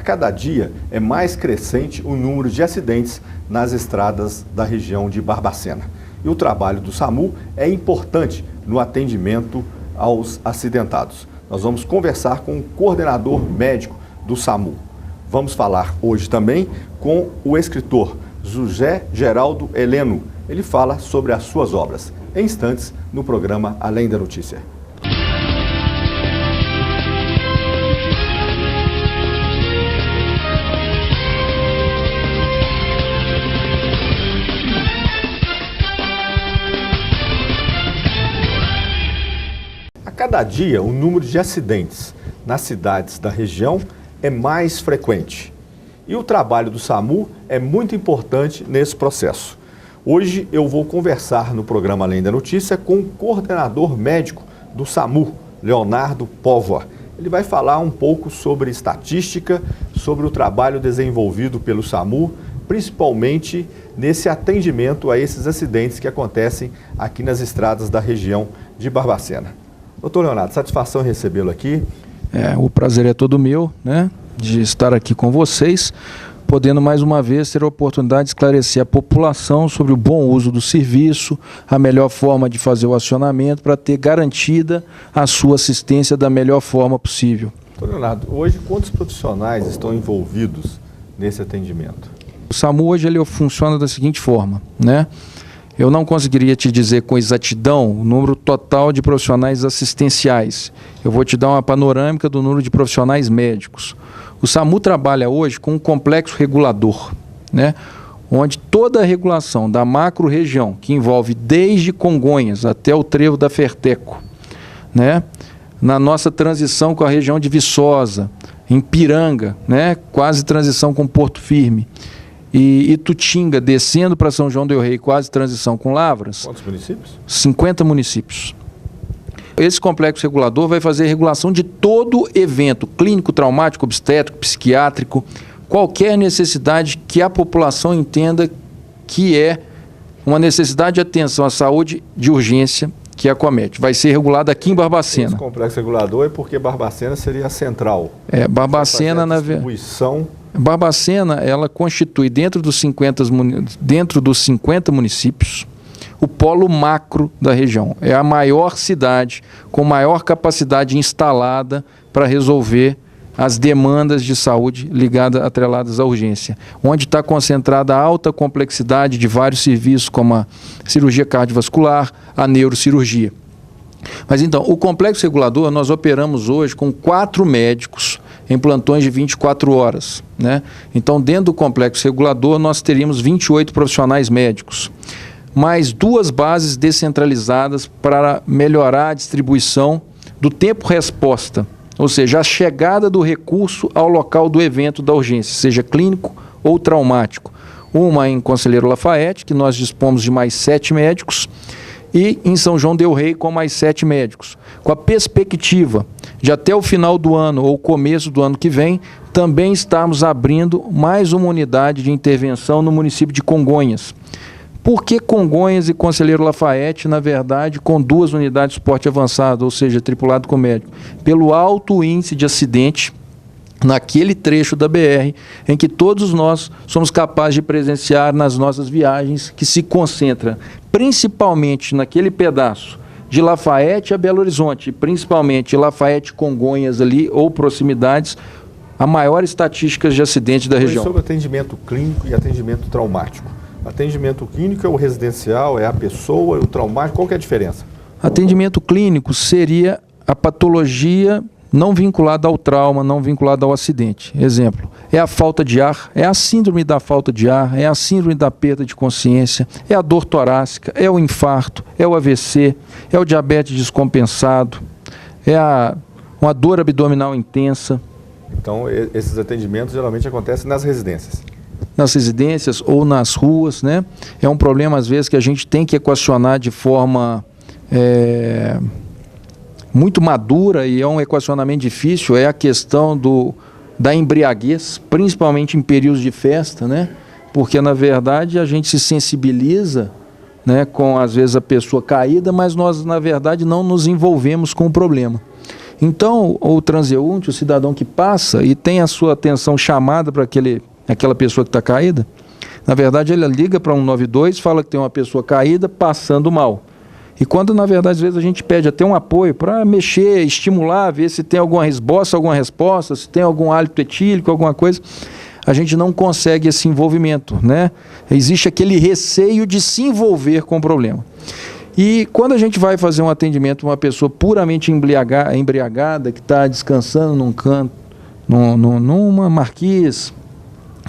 cada dia é mais crescente o número de acidentes nas estradas da região de Barbacena. E o trabalho do SAMU é importante no atendimento aos acidentados. Nós vamos conversar com o coordenador médico do SAMU. Vamos falar hoje também com o escritor José Geraldo Heleno. Ele fala sobre as suas obras. Em instantes, no programa Além da Notícia. A cada dia, o número de acidentes nas cidades da região é mais frequente. E o trabalho do SAMU é muito importante nesse processo. Hoje eu vou conversar no programa Além da Notícia com o coordenador médico do SAMU, Leonardo Póvoa. Ele vai falar um pouco sobre estatística, sobre o trabalho desenvolvido pelo SAMU, principalmente nesse atendimento a esses acidentes que acontecem aqui nas estradas da região de Barbacena. Doutor Leonardo, satisfação em recebê-lo aqui. O prazer é todo meu, né, de estar aqui com vocês, podendo mais uma vez ter a oportunidade de esclarecer a população sobre o bom uso do serviço, a melhor forma de fazer o acionamento para ter garantida a sua assistência da melhor forma possível. Doutor Leonardo, hoje quantos profissionais estão envolvidos nesse atendimento? O SAMU hoje ele funciona da seguinte forma, né? Eu não conseguiria te dizer com exatidão o número total de profissionais assistenciais. Eu vou te dar uma panorâmica do número de profissionais médicos. O SAMU trabalha hoje com um complexo regulador, né? Onde toda a regulação da macro-região, que envolve desde Congonhas até o trevo da Ferteco, né? Na nossa transição com a região de Viçosa, em Piranga, né? Quase transição com Porto Firme, e Itutinga, descendo para São João del Rei, quase transição com Lavras. Quantos municípios? 50 municípios. Esse complexo regulador vai fazer a regulação de todo evento clínico, traumático, obstétrico, psiquiátrico, qualquer necessidade que a população entenda que é uma necessidade de atenção à saúde de urgência que acomete. Vai ser regulado aqui em Barbacena. Esse complexo regulador é porque Barbacena seria a central. Barbacena, na Barbacena, ela constitui dentro dos 50 municípios o polo macro da região. É a maior cidade com maior capacidade instalada para resolver as demandas de saúde atreladas à urgência, onde está concentrada a alta complexidade de vários serviços, como a cirurgia cardiovascular, a neurocirurgia. Mas então, o complexo regulador, nós operamos hoje com 4 médicos em plantões de 24 horas. Né? Então, dentro do complexo regulador, nós teríamos 28 profissionais médicos, mais 2 bases descentralizadas para melhorar a distribuição do tempo-resposta, ou seja, a chegada do recurso ao local do evento da urgência, seja clínico ou traumático. Uma em Conselheiro Lafayette, que nós dispomos de mais 7 médicos, e em São João del Rei com mais 7 médicos, com a perspectiva de até o final do ano ou começo do ano que vem, também estarmos abrindo mais uma unidade de intervenção no município de Congonhas. Por que Congonhas e Conselheiro Lafayette, na verdade, com 2 unidades de suporte avançado, ou seja, tripulado com médico? Pelo alto índice de acidente naquele trecho da BR, em que todos nós somos capazes de presenciar nas nossas viagens, que se concentra principalmente naquele pedaço de Lafayette a Belo Horizonte, principalmente Lafayette, Congonhas ali, ou proximidades, a maior estatística de acidentes da região. Sobre atendimento clínico e atendimento traumático. Atendimento clínico é o residencial, é a pessoa, é o traumático, qual que é a diferença? Atendimento clínico seria a patologia não vinculada ao trauma, não vinculada ao acidente. Exemplo, é a falta de ar, é a síndrome da falta de ar, é a síndrome da perda de consciência, é a dor torácica, é o infarto, é o AVC, é o diabetes descompensado, é uma dor abdominal intensa. Então, esses atendimentos geralmente acontecem nas residências. Nas residências ou nas ruas, né? É um problema, às vezes, que a gente tem que equacionar de forma muito madura, e é um equacionamento difícil, é a questão da embriaguez, principalmente em períodos de festa, né? Porque, na verdade, a gente se sensibiliza, né, com, às vezes, a pessoa caída, mas nós, na verdade, não nos envolvemos com o problema. Então, o transeunte, o cidadão que passa e tem a sua atenção chamada para aquela pessoa que está caída, na verdade ele liga para 192, fala que tem uma pessoa caída passando mal. E quando, na verdade, às vezes a gente pede até um apoio para mexer, estimular, ver se tem alguma resposta, se tem algum hálito etílico, alguma coisa, a gente não consegue esse envolvimento, né? Existe aquele receio de se envolver com o problema. E quando a gente vai fazer um atendimento a uma pessoa puramente embriagada, que está descansando num canto, numa marquise,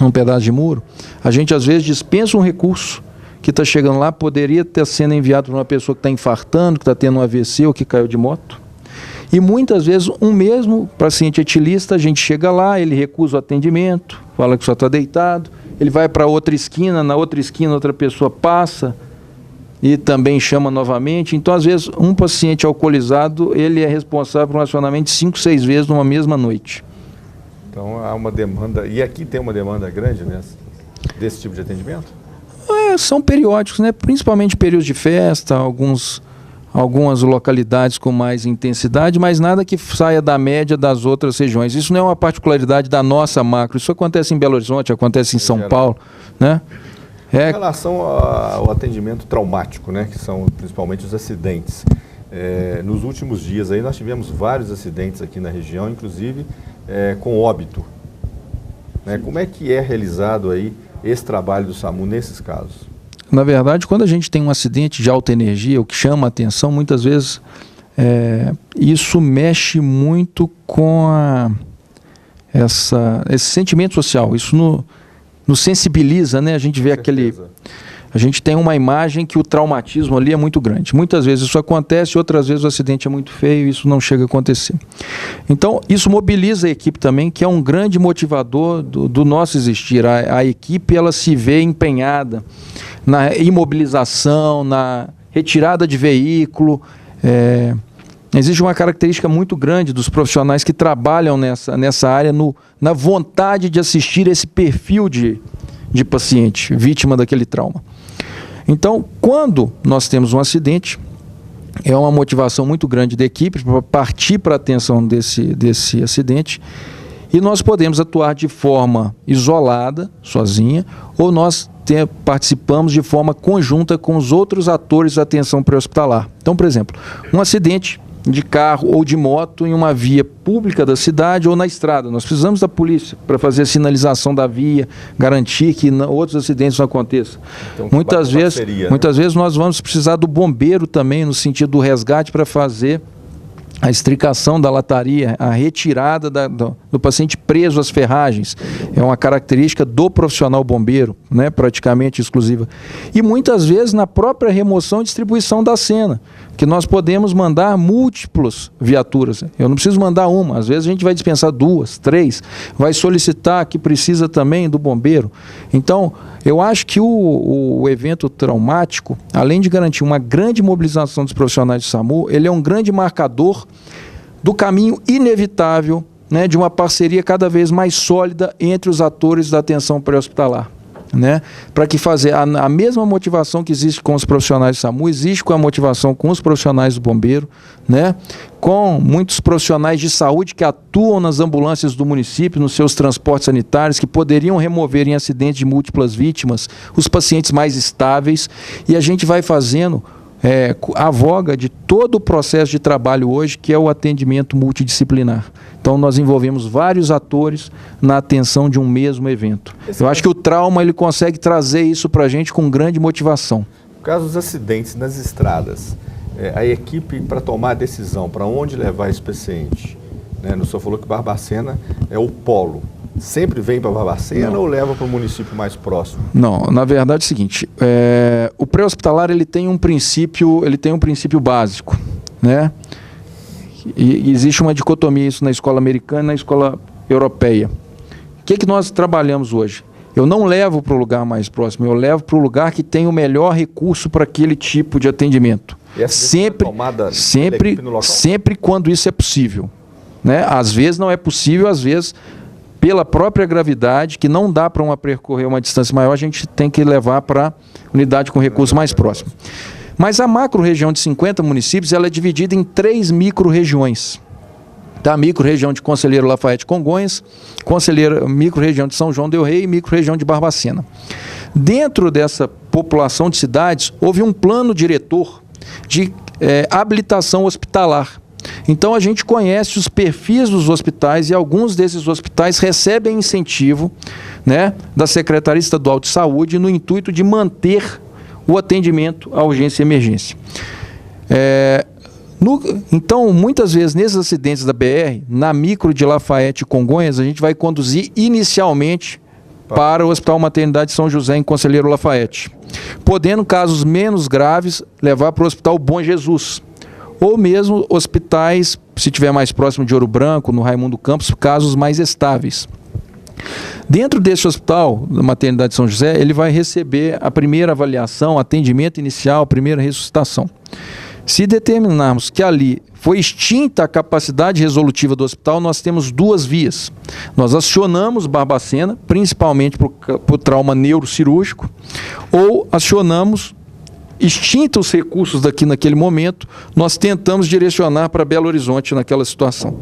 num pedaço de muro, a gente às vezes dispensa um recurso que está chegando lá, poderia estar sendo enviado para uma pessoa que está infartando, que está tendo um AVC ou que caiu de moto. E muitas vezes um mesmo paciente etilista, a gente chega lá, ele recusa o atendimento, fala que só está deitado, ele vai para outra esquina, na outra esquina outra pessoa passa e também chama novamente. Então, às vezes, um paciente alcoolizado, ele é responsável por um acionamento 5, 6 vezes numa mesma noite. Então, há uma demanda, e aqui tem uma demanda grande desse tipo de atendimento? São periódicos, né? Principalmente períodos de festa, algumas localidades com mais intensidade, mas nada que saia da média das outras regiões. Isso não é uma particularidade da nossa macro, isso acontece em Belo Horizonte, acontece em São Paulo, né? Em relação ao atendimento traumático, né, que são principalmente os acidentes, nos últimos dias aí nós tivemos vários acidentes aqui na região, inclusive com óbito. Né? Como é que é realizado aí esse trabalho do SAMU nesses casos? Na verdade, quando a gente tem um acidente de alta energia, o que chama a atenção, muitas vezes isso mexe muito com esse sentimento social. Isso nos sensibiliza, né? A gente vê a gente tem uma imagem que o traumatismo ali é muito grande. Muitas vezes isso acontece, outras vezes o acidente é muito feio e isso não chega a acontecer. Então, isso mobiliza a equipe também, que é um grande motivador do nosso existir. A equipe, ela se vê empenhada na imobilização, na retirada de veículo. Existe uma característica muito grande dos profissionais que trabalham nessa área, na vontade de assistir esse perfil de paciente, vítima daquele trauma. Então, quando nós temos um acidente, é uma motivação muito grande da equipe para partir para a atenção desse acidente, e nós podemos atuar de forma isolada, sozinha, ou nós participamos de forma conjunta com os outros atores da atenção pré-hospitalar. Então, por exemplo, um acidente de carro ou de moto em uma via pública da cidade ou na estrada. Nós precisamos da polícia para fazer a sinalização da via, garantir que outros acidentes não aconteçam. Então, muitas vezes nós vamos precisar do bombeiro também, no sentido do resgate, para fazer a extricação da lataria, a retirada do paciente preso às ferragens. É uma característica do profissional bombeiro, né, praticamente exclusiva. E muitas vezes na própria remoção e distribuição da cena, que nós podemos mandar múltiplas viaturas. Eu não preciso mandar uma, às vezes a gente vai dispensar 2, 3, vai solicitar que precisa também do bombeiro. Então, eu acho que o evento traumático, além de garantir uma grande mobilização dos profissionais de SAMU, ele é um grande marcador do caminho inevitável, né, de uma parceria cada vez mais sólida entre os atores da atenção pré-hospitalar. Né? Para que fazer a mesma motivação que existe com os profissionais de SAMU, existe com a motivação com os profissionais do bombeiro, né? Com muitos profissionais de saúde que atuam nas ambulâncias do município, nos seus transportes sanitários, que poderiam remover em acidentes de múltiplas vítimas os pacientes mais estáveis, e a gente vai fazendo a voga de todo o processo de trabalho hoje, que é o atendimento multidisciplinar. Então, nós envolvemos vários atores na atenção de um mesmo evento. Eu acho que o trauma ele consegue trazer isso para a gente com grande motivação. No caso dos acidentes nas estradas, a equipe, para tomar a decisão, para onde levar esse paciente, né? O senhor falou que Barbacena é o polo. Sempre vem para Barbacena ou leva para o município mais próximo? Não, na verdade é o seguinte, o pré-hospitalar ele tem um princípio básico, né? E existe uma dicotomia isso na escola americana e na escola europeia. O que nós trabalhamos hoje? Eu não levo para o lugar mais próximo, eu levo para o lugar que tem o melhor recurso para aquele tipo de atendimento. Sempre quando isso é possível, né? Às vezes não é possível, às vezes pela própria gravidade, que não dá para percorrer uma distância maior, a gente tem que levar para a unidade com recurso mais próximo. Mas a macro-região de 50 municípios, ela é dividida em 3 micro-regiões. da micro-região de Conselheiro Lafayette Congonhas, micro-região de São João del Rei e micro-região de Barbacena. Dentro dessa população de cidades, houve um plano diretor de habilitação hospitalar. Então a gente conhece os perfis dos hospitais e alguns desses hospitais recebem incentivo, né, da Secretaria Estadual de Saúde no intuito de manter o atendimento à urgência e emergência. Então, muitas vezes, nesses acidentes da BR, na micro de Lafayette e Congonhas, a gente vai conduzir inicialmente para o Hospital Maternidade São José, em Conselheiro Lafayette. Podendo, casos menos graves, levar para o Hospital Bom Jesus. Ou mesmo hospitais, se tiver mais próximo de Ouro Branco, no Raimundo Campos, casos mais estáveis. Dentro desse hospital, da Maternidade São José, ele vai receber a primeira avaliação, atendimento inicial, a primeira ressuscitação. Se determinarmos que ali foi extinta a capacidade resolutiva do hospital, nós temos duas vias. Nós acionamos Barbacena, principalmente por trauma neurocirúrgico, ou acionamos, extintos os recursos daqui naquele momento, nós tentamos direcionar para Belo Horizonte naquela situação.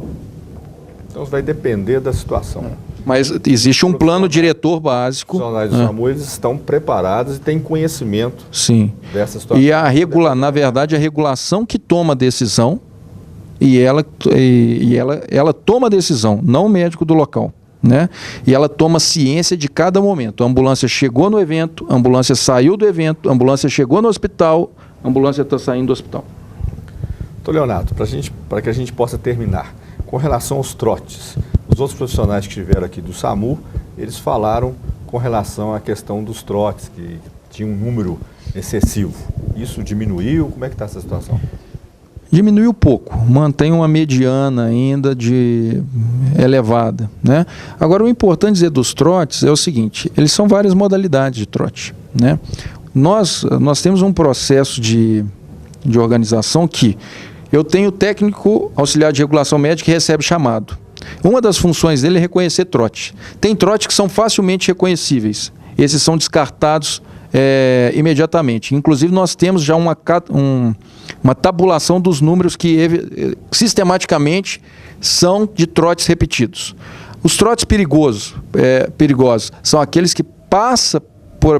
Então vai depender da situação. Mas existe um plano diretor básico. Os profissionais do SAMU, eles estão preparados e têm conhecimento, sim, dessa situação. E na verdade, a regulação que toma a decisão, ela toma a decisão, não o médico do local, né? E ela toma ciência de cada momento. A ambulância chegou no evento, a ambulância saiu do evento, a ambulância chegou no hospital, a ambulância está saindo do hospital. Então, Leonardo, para que a gente possa terminar, com relação aos trotes, os outros profissionais que estiveram aqui do SAMU, eles falaram com relação à questão dos trotes, que tinha um número excessivo. Isso diminuiu? Como é que está essa situação? Diminuiu pouco, mantém uma mediana ainda de elevada, né? Agora, o importante dizer dos trotes é o seguinte, eles são várias modalidades de trote, né? Nós temos um processo de organização que eu tenho o técnico auxiliar de regulação médica que recebe chamado. Uma das funções dele é reconhecer trote. Tem trotes que são facilmente reconhecíveis. Esses são descartados imediatamente. Inclusive, nós temos já uma tabulação dos números que sistematicamente são de trotes repetidos. Os trotes perigosos são aqueles que passam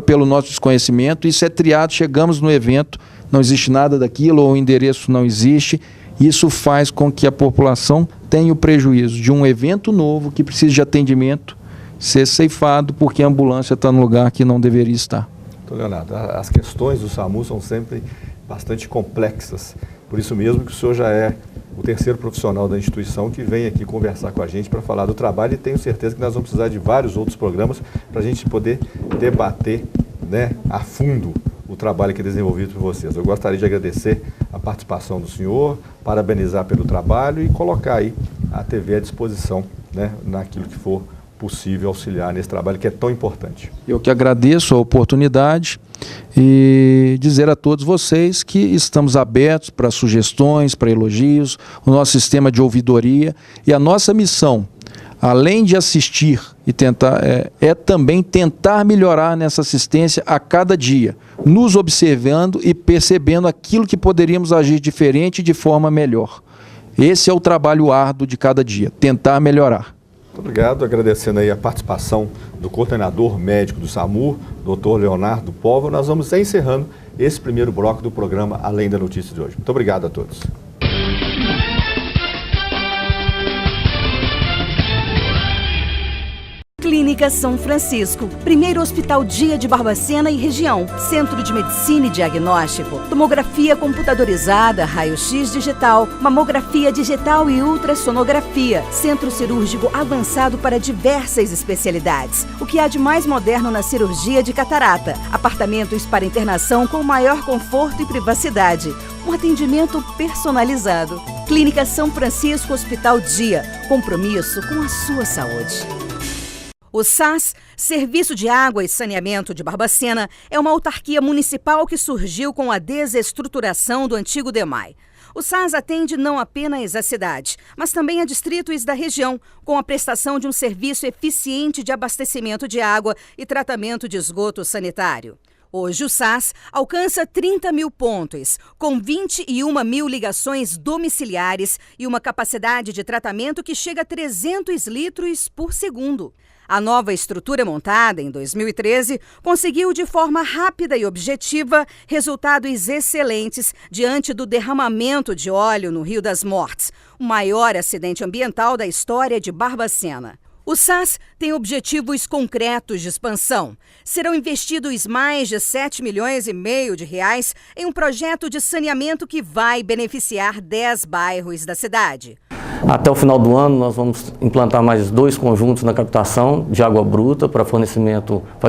pelo nosso desconhecimento, isso é triado, chegamos no evento, não existe nada daquilo, ou o endereço não existe. Isso faz com que a população tenha o prejuízo de um evento novo que precisa de atendimento ser ceifado porque a ambulância está no lugar que não deveria estar. Então, Leonardo, as questões do SAMU são sempre bastante complexas. Por isso mesmo que o senhor já é o terceiro profissional da instituição que vem aqui conversar com a gente para falar do trabalho, e tenho certeza que nós vamos precisar de vários outros programas para a gente poder debater, né, a fundo o trabalho que é desenvolvido por vocês. Eu gostaria de agradecer a participação do senhor, parabenizar pelo trabalho e colocar aí a TV à disposição, né, naquilo que for possível auxiliar nesse trabalho que é tão importante. Eu que agradeço a oportunidade e dizer a todos vocês que estamos abertos para sugestões, para elogios, o nosso sistema de ouvidoria, e a nossa missão, além de assistir e tentar, é também tentar melhorar nessa assistência a cada dia, nos observando e percebendo aquilo que poderíamos agir diferente e de forma melhor. Esse é o trabalho árduo de cada dia, tentar melhorar. Muito obrigado, agradecendo aí a participação do coordenador médico do SAMU, Dr. Leonardo Póvoa. Nós vamos encerrando esse primeiro bloco do programa Além da Notícia de hoje. Muito obrigado a todos. Clínica São Francisco, primeiro hospital dia de Barbacena e região, centro de medicina e diagnóstico, tomografia computadorizada, raio-x digital, mamografia digital e ultrassonografia, centro cirúrgico avançado para diversas especialidades. O que há de mais moderno na cirurgia de catarata, apartamentos para internação com maior conforto e privacidade, um atendimento personalizado. Clínica São Francisco Hospital Dia, compromisso com a sua saúde. O SAS, Serviço de Água e Saneamento de Barbacena, é uma autarquia municipal que surgiu com a desestruturação do antigo DEMAI. O SAS atende não apenas a cidade, mas também a distritos da região, com a prestação de um serviço eficiente de abastecimento de água e tratamento de esgoto sanitário. Hoje o SAS alcança 30 mil pontos, com 21 mil ligações domiciliares e uma capacidade de tratamento que chega a 300 litros por segundo. A nova estrutura montada em 2013 conseguiu de forma rápida e objetiva resultados excelentes diante do derramamento de óleo no Rio das Mortes, o maior acidente ambiental da história de Barbacena. O SAS tem objetivos concretos de expansão. Serão investidos mais de 7,5 milhões de reais em um projeto de saneamento que vai beneficiar 10 bairros da cidade. Até o final do ano nós vamos implantar mais 2 conjuntos na captação de água bruta para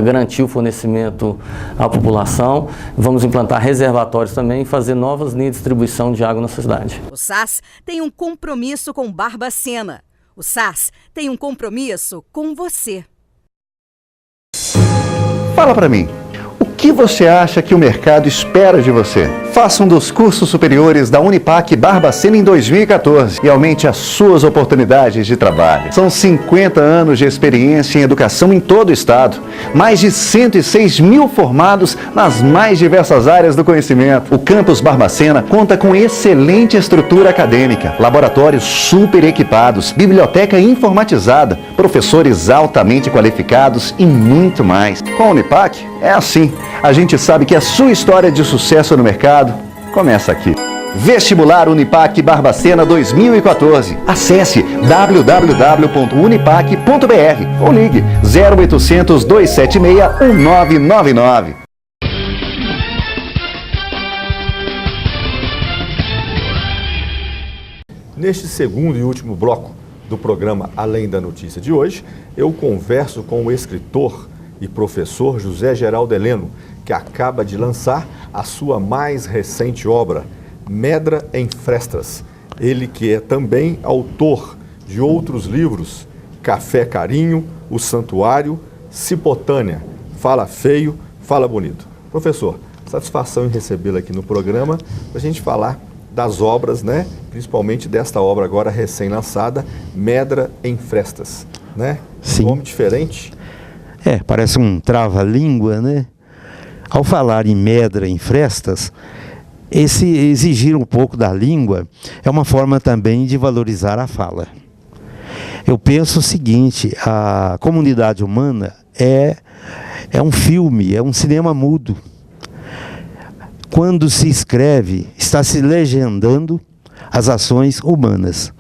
garantir o fornecimento à população. Vamos implantar reservatórios também e fazer novas linhas de distribuição de água na cidade. O SAS tem um compromisso com Barbacena. O SAS tem um compromisso com você. Fala pra mim, o que você acha que o mercado espera de você? Faça um dos cursos superiores da Unipac Barbacena em 2014 e aumente as suas oportunidades de trabalho. São 50 anos de experiência em educação em todo o estado. Mais de 106 mil formados nas mais diversas áreas do conhecimento. O campus Barbacena conta com excelente estrutura acadêmica, laboratórios super equipados, biblioteca informatizada, professores altamente qualificados e muito mais. Com a Unipac é assim. A gente sabe que a sua história de sucesso no mercado começa aqui. Vestibular Unipac Barbacena 2014. Acesse www.unipac.br ou ligue 0800 276 1999. Neste segundo e último bloco do programa Além da Notícia de hoje, eu converso com o escritor e professor José Geraldo Heleno, que acaba de lançar a sua mais recente obra, Medra em Frestas. Ele que é também autor de outros livros, Café Carinho, O Santuário, Cipotânea, Fala Feio, Fala Bonito. Professor, satisfação em recebê-lo aqui no programa para a gente falar das obras, né? Principalmente desta obra agora recém-lançada, Medra em Frestas, né? Sim. Um nome diferente. Parece um trava-língua, né? Ao falar em medra em frestas, esse exigir um pouco da língua é uma forma também de valorizar a fala. Eu penso o seguinte, a comunidade humana é um filme, é um cinema mudo. Quando se escreve, está se legendando as ações humanas.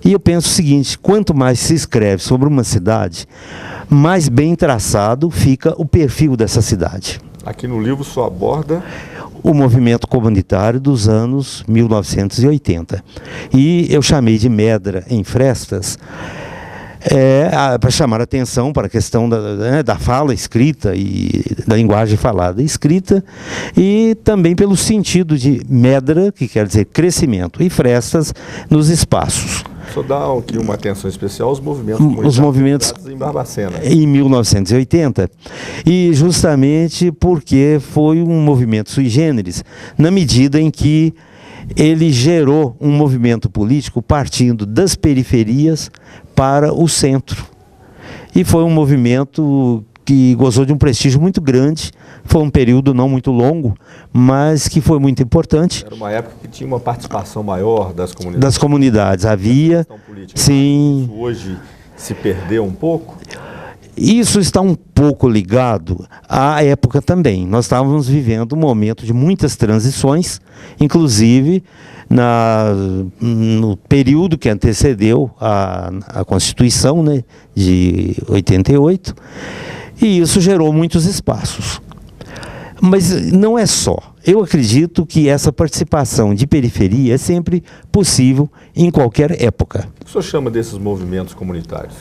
E eu penso o seguinte, quanto mais se escreve sobre uma cidade, mais bem traçado fica o perfil dessa cidade. Aqui no livro só aborda o movimento comunitário dos anos 1980. E eu chamei de Medra em Frestas para chamar a atenção para a questão da fala escrita e da linguagem falada e escrita, e também pelo sentido de medra, que quer dizer crescimento, e frestas nos espaços. Só dá aqui uma atenção especial aos movimentos em Barbacena. Em 1980, e justamente porque foi um movimento sui generis, na medida em que ele gerou um movimento político partindo das periferias para o centro. E foi um movimento que gozou de um prestígio muito grande, foi um período não muito longo, mas que foi muito importante. Era uma época que tinha uma participação maior das comunidades. Das comunidades, havia, sim. Isso hoje se perdeu um pouco? Isso está um pouco ligado à época também. Nós estávamos vivendo um momento de muitas transições, inclusive no período que antecedeu a Constituição, né, de 88, e isso gerou muitos espaços. Mas não é só. Eu acredito que essa participação de periferia é sempre possível em qualquer época. O que o senhor chama desses movimentos comunitários?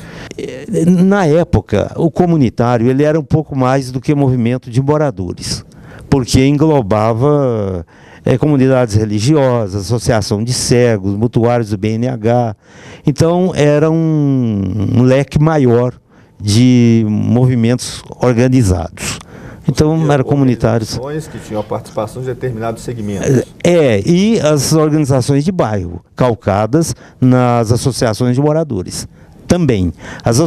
Na época, o comunitário ele era um pouco mais do que movimento de moradores, porque englobava comunidades religiosas, associação de cegos, mutuários do BNH. Então, era um leque maior de movimentos organizados. Então, eram comunitários. Organizações que tinham a participação de determinados segmentos. E as organizações de bairro, calcadas nas associações de moradores. também. As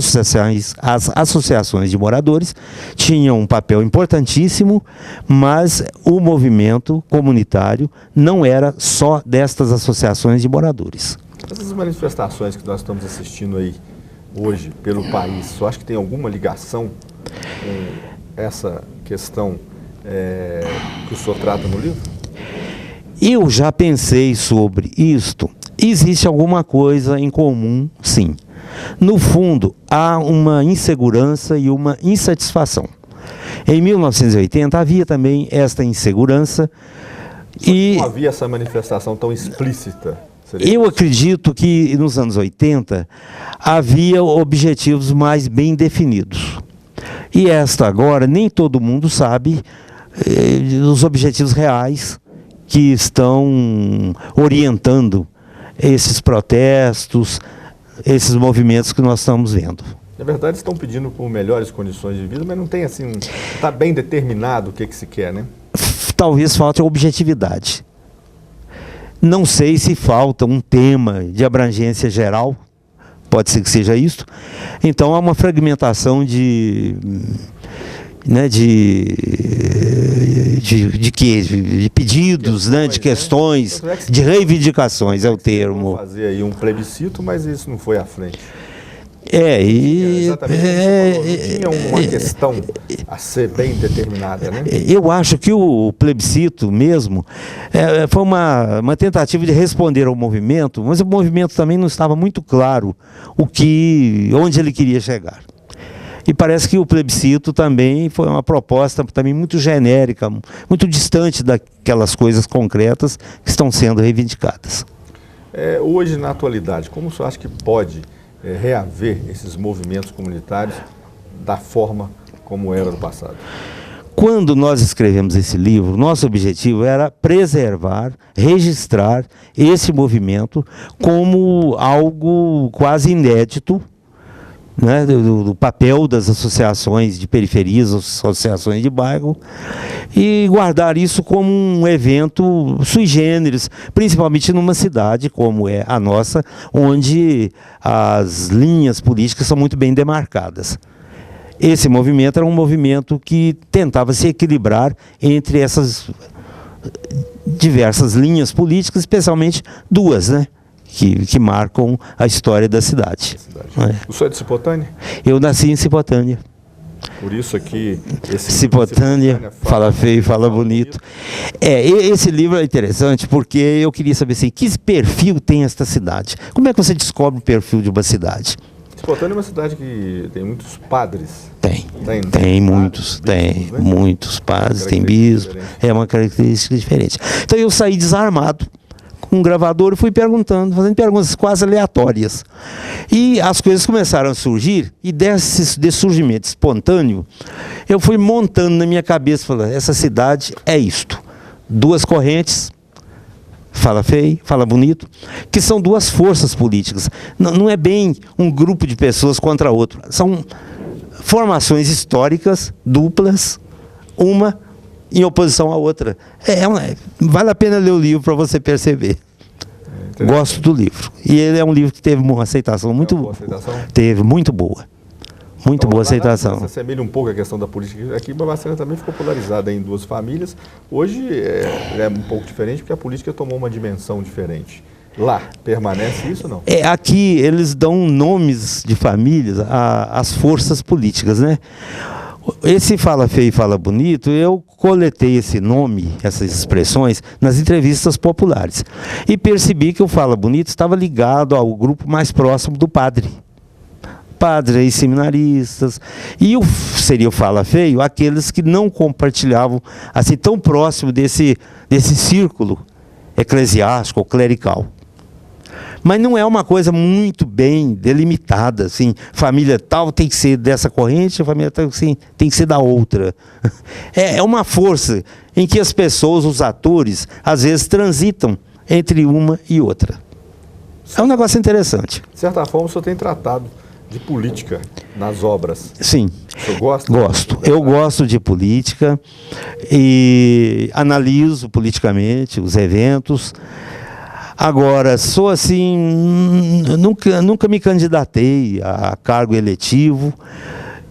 associações de moradores tinham um papel importantíssimo, mas o movimento comunitário não era só destas associações de moradores. Essas manifestações que nós estamos assistindo aí hoje pelo país, você acha que tem alguma ligação com essa questão que o senhor trata no livro? Eu já pensei sobre isto. Existe alguma coisa em comum, sim. No fundo, há uma insegurança e uma insatisfação. Em 1980 havia também esta insegurança e não havia essa manifestação tão explícita. Eu acredito que nos anos 80 havia objetivos mais bem definidos. E esta agora, nem todo mundo sabe os objetivos reais que estão orientando esses protestos, esses movimentos que nós estamos vendo. Na verdade, estão pedindo por melhores condições de vida, mas não tem assim, está bem determinado o que se quer, né? Talvez falte objetividade. Não sei se falta um tema de abrangência geral, pode ser que seja isso. Então há uma fragmentação de pedidos, de questões, de reivindicações é o termo. Fazer aí um plebiscito, mas isso não foi à frente. Exatamente. Tinha uma questão a ser bem determinada, né? Eu acho que o plebiscito mesmo foi uma tentativa de responder ao movimento, mas o movimento também não estava muito claro onde ele queria chegar. E parece que o plebiscito também foi uma proposta também muito genérica, muito distante daquelas coisas concretas que estão sendo reivindicadas. Hoje, na atualidade, como o senhor acha que pode reaver esses movimentos comunitários da forma como era no passado? Quando nós escrevemos esse livro, nosso objetivo era preservar, registrar esse movimento como algo quase inédito, né, do papel das associações de periferias, associações de bairro, e guardar isso como um evento sui generis, principalmente numa cidade como é a nossa, onde as linhas políticas são muito bem demarcadas. Esse movimento era um movimento que tentava se equilibrar entre essas diversas linhas políticas, especialmente duas, né? Que marcam a história da cidade. O senhor é de Cipotânea? Eu nasci em Cipotânea. Por isso aqui... Cipotânea, fala feio, fala bonito. Esse livro é interessante porque eu queria saber assim, que perfil tem esta cidade? Como é que você descobre o perfil de uma cidade? Cipotânea é uma cidade que tem muitos padres. Tem muitos padres, tem bispo, é uma característica diferente. Então eu saí desarmado com um gravador e fui fazendo perguntas quase aleatórias. E as coisas começaram a surgir, e desse surgimento espontâneo, eu fui montando na minha cabeça, falando, essa cidade é isto. Duas correntes, fala feio, fala bonito, que são duas forças políticas. Não é bem um grupo de pessoas contra outro. São formações históricas duplas, uma em oposição à outra. Vale a pena ler o livro para você perceber. Gosto do livro. E ele é um livro que teve uma aceitação muito boa. Teve, muito boa. Muito boa aceitação. Você assemelha um pouco a questão da política. Aqui Barbacena também ficou polarizada em duas famílias. Hoje é um pouco diferente, porque a política tomou uma dimensão diferente. Lá, permanece isso ou não? Aqui eles dão nomes de famílias às forças políticas, né? Esse fala feio e fala bonito, eu coletei esse nome, essas expressões, nas entrevistas populares. E percebi que o fala bonito estava ligado ao grupo mais próximo do padre. Padres, seminaristas. E seria o fala feio, aqueles que não compartilhavam assim tão próximo desse círculo eclesiástico ou clerical. Mas não é uma coisa muito bem delimitada, assim, família tal tem que ser dessa corrente, família tal assim, tem que ser da outra. É uma força em que as pessoas, os atores, às vezes transitam entre uma e outra. É um negócio interessante. De certa forma, o senhor tem tratado de política nas obras. Sim. O senhor gosta? Gosto. Eu gosto de política e analiso politicamente os eventos. Agora, sou assim, nunca me candidatei a cargo eletivo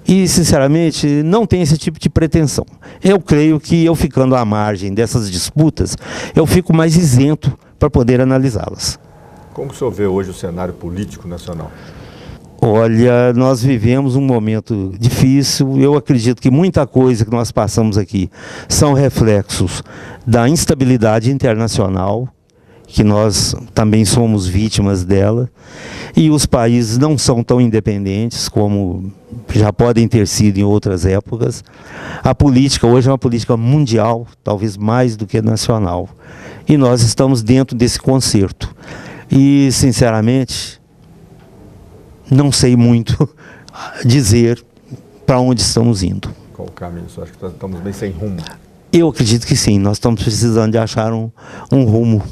e, sinceramente, não tenho esse tipo de pretensão. Eu creio que eu ficando à margem dessas disputas, eu fico mais isento para poder analisá-las. Como que o senhor vê hoje o cenário político nacional? Olha, nós vivemos um momento difícil. Eu acredito que muita coisa que nós passamos aqui são reflexos da instabilidade internacional, que nós também somos vítimas dela, e os países não são tão independentes como já podem ter sido em outras épocas. A política hoje é uma política mundial, talvez mais do que nacional, e nós estamos dentro desse concerto. E, sinceramente, não sei muito dizer para onde estamos indo. Qual o caminho? Você acha que estamos bem sem rumo? Eu acredito que sim, nós estamos precisando de achar um rumo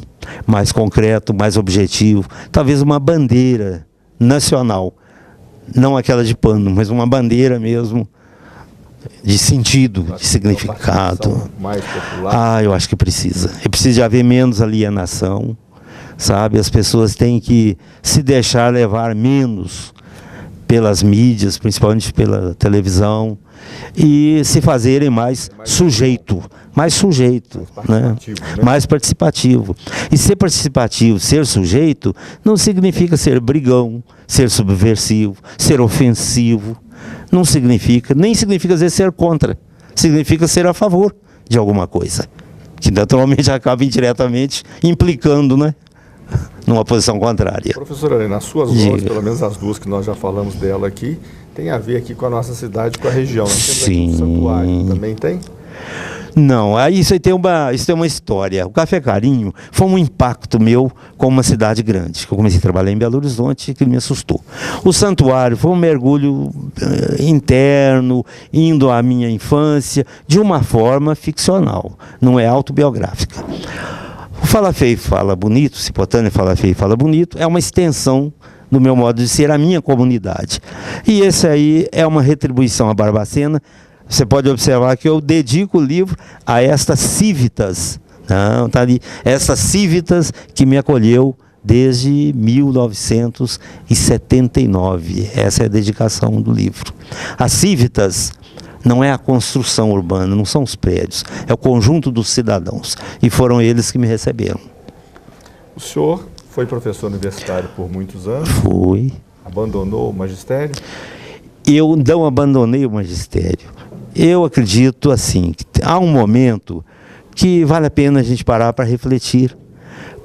mais concreto, mais objetivo, talvez uma bandeira nacional, não aquela de pano, mas uma bandeira mesmo de sentido, de significado. Mais popular? Ah, eu acho que precisa. E precisa de haver menos alienação, sabe? As pessoas têm que se deixar levar menos pelas mídias, principalmente pela televisão, e se fazerem mais sujeito, né? Mais participativo. E ser participativo, ser sujeito, não significa ser brigão, ser subversivo, ser ofensivo. Não significa, nem significa às vezes ser contra, significa ser a favor de alguma coisa, que naturalmente acaba indiretamente implicando, né, numa posição contrária. Professora Helena, as suas obras, pelo menos as duas que nós já falamos dela aqui, tem a ver aqui com a nossa cidade, com a região. Nós temos aqui um santuário, também tem? Não, isso aí tem uma história. O Café Carinho foi um impacto meu com uma cidade grande, que eu comecei a trabalhar em Belo Horizonte, que me assustou. O santuário foi um mergulho interno, indo à minha infância, de uma forma ficcional, não é autobiográfica. O Fala Feio, Fala Bonito, Cipotânea Fala Feio, Fala Bonito, é uma extensão do meu modo de ser, a minha comunidade. E esse aí é uma retribuição à Barbacena. Você pode observar que eu dedico o livro a estas cívitas, não, tá ali, essas cívitas que me acolheu desde 1979. Essa é a dedicação do livro. As cívitas não é a construção urbana, não são os prédios, é o conjunto dos cidadãos. E foram eles que me receberam. O senhor foi professor universitário por muitos anos? Fui. Abandonou o magistério? Eu não abandonei o magistério. Eu acredito assim, que há um momento que vale a pena a gente parar para refletir,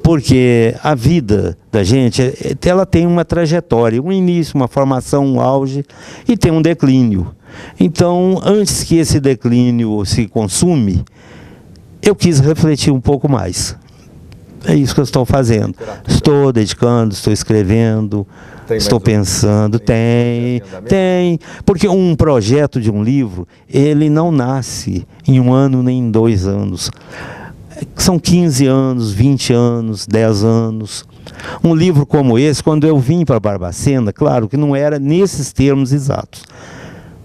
porque a vida da gente, ela tem uma trajetória, um início, uma formação, um auge, e tem um declínio. Então, antes que esse declínio se consume, eu quis refletir um pouco mais. É isso que eu estou fazendo. Estou dedicando, estou escrevendo, estou pensando. Tem. Porque um projeto de um livro, ele não nasce em 1 ano nem em 2 anos. São 15 anos, 20 anos, 10 anos. Um livro como esse, quando eu vim para Barbacena, claro que não era nesses termos exatos,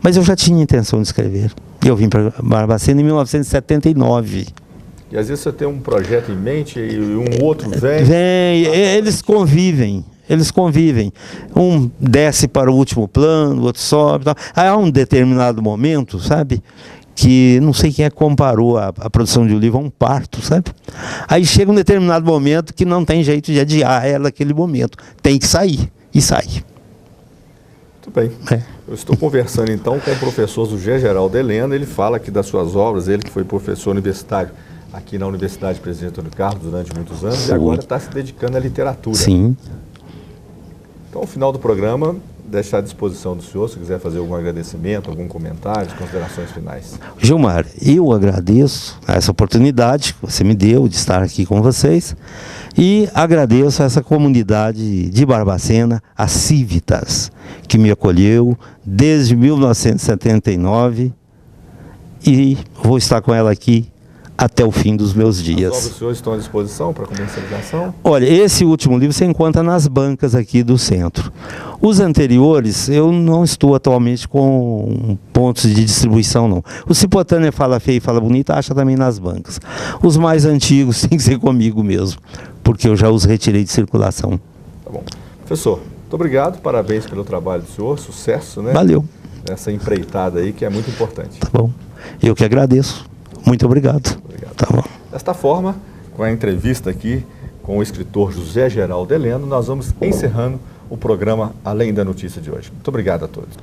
mas eu já tinha intenção de escrever. Eu vim para Barbacena em 1979. E às vezes você tem um projeto em mente e um outro vem... Eles convivem. Um desce para o último plano, o outro sobe. Tal. Aí há um determinado momento, sabe, que não sei quem é que comparou a produção de um livro a um parto, sabe? Aí chega um determinado momento que não tem jeito de adiar ela naquele momento. Tem que sair, e sai. Muito bem. Eu estou conversando então com o professor José Geraldo Helena. Ele fala aqui das suas obras, ele que foi professor universitário aqui na Universidade Presidente Antônio Carlos durante muitos anos. Sim. E agora está se dedicando à literatura. Sim. Então, ao final do programa, deixar à disposição do senhor, se quiser fazer algum agradecimento, algum comentário, considerações finais. Gilmar, eu agradeço essa oportunidade que você me deu de estar aqui com vocês e agradeço a essa comunidade de Barbacena, a Cívitas, que me acolheu desde 1979 e vou estar com ela aqui até o fim dos meus dias. As obras do senhor estão à disposição para comercialização? Olha, esse último livro você encontra nas bancas aqui do centro. Os anteriores, eu não estou atualmente com pontos de distribuição, não. O Cipotânea Fala Feio e Fala Bonito acha também nas bancas. Os mais antigos tem que ser comigo mesmo, porque eu já os retirei de circulação. Tá bom. Professor, muito obrigado, parabéns pelo trabalho do senhor, sucesso, né? Valeu. Nessa empreitada aí que é muito importante. Tá bom. Eu que agradeço. Muito obrigado. Obrigado. Tá bom. Desta forma, com a entrevista aqui com o escritor José Geraldo Heleno, nós vamos encerrando o programa Além da Notícia de hoje. Muito obrigado a todos.